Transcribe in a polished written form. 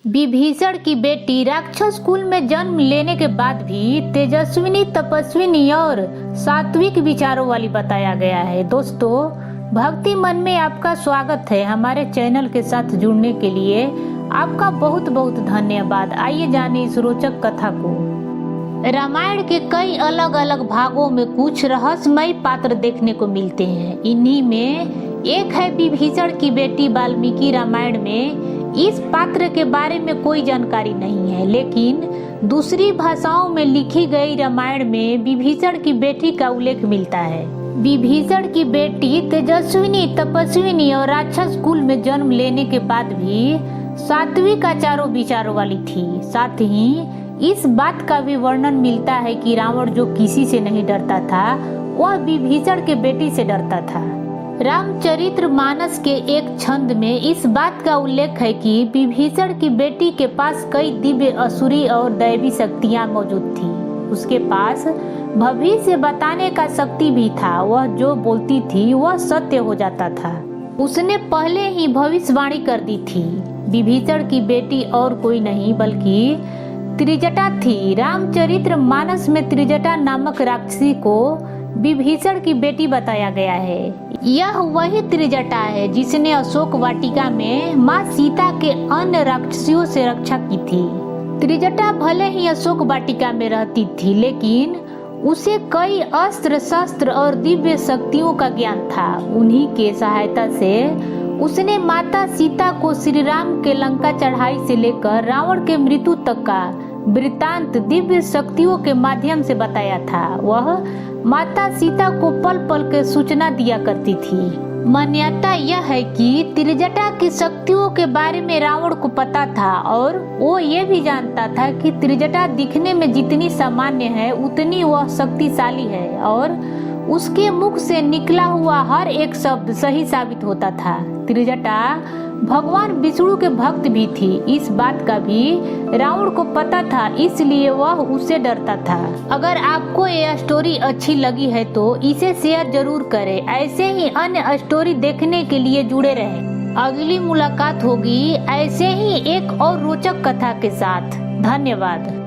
विभीषण की बेटी राक्षस कुल में जन्म लेने के बाद भी तेजस्विनी, तपस्विनी और सात्विक विचारों वाली बताया गया है। दोस्तों, भक्ति मन में आपका स्वागत है। हमारे चैनल के साथ जुड़ने के लिए आपका बहुत बहुत धन्यवाद। आइए जाने इस रोचक कथा को। रामायण के कई अलग अलग भागों में कुछ रहस्यमय पात्र देखने को मिलते हैं। इन्हीं में एक है विभीषण की बेटी। वाल्मीकि रामायण में इस पात्र के बारे में कोई जानकारी नहीं है, लेकिन दूसरी भाषाओं में लिखी गई रामायण में विभीषण की बेटी का उल्लेख मिलता है। विभीषण की बेटी तेजस्विनी, तपस्विनी और राक्षस कुल में जन्म लेने के बाद भी सात्विक आचारों विचारों वाली थी। साथ ही इस बात का भी वर्णन मिलता है कि रावण जो किसी से नहीं डरता था, वह विभीषण के बेटी से डरता था। रामचरितमानस के एक छंद में इस बात का उल्लेख है कि विभीषण की बेटी के पास कई दिव्य, असुरी और दैवी शक्तियां मौजूद थी। उसके पास भविष्य बताने का शक्ति भी था। वह जो बोलती थी वह सत्य हो जाता था। उसने पहले ही भविष्यवाणी कर दी थी। विभीषण की बेटी और कोई नहीं बल्कि त्रिजटा थी। रामचरितमानस में त्रिजटा नामक राक्षसी को विभीषण की बेटी बताया गया है। यह वही त्रिजटा है जिसने अशोक वाटिका में माँ सीता के अन्य राक्षसियों से रक्षा की थी। त्रिजटा भले ही अशोक वाटिका में रहती थी, लेकिन उसे कई अस्त्र शस्त्र और दिव्य शक्तियों का ज्ञान था। उन्हीं के सहायता से उसने माता सीता को श्री राम के लंका चढ़ाई से लेकर रावण के मृत्यु तक का वृतांत दिव्य शक्तियों के माध्यम से बताया था। वह माता सीता को पल पल के सूचना दिया करती थी। मान्यता यह है कि त्रिजटा की शक्तियों के बारे में रावण को पता था और वो ये भी जानता था कि त्रिजटा दिखने में जितनी सामान्य है उतनी वह शक्तिशाली है और उसके मुख से निकला हुआ हर एक शब्द सही साबित होता था। त्रिजटा भगवान विष्णु के भक्त भी थी। इस बात का भी रावण को पता था, इसलिए वह उससे डरता था। अगर आपको यह स्टोरी अच्छी लगी है तो इसे शेयर जरूर करें। ऐसे ही अन्य स्टोरी देखने के लिए जुड़े रहें। अगली मुलाकात होगी ऐसे ही एक और रोचक कथा के साथ। धन्यवाद।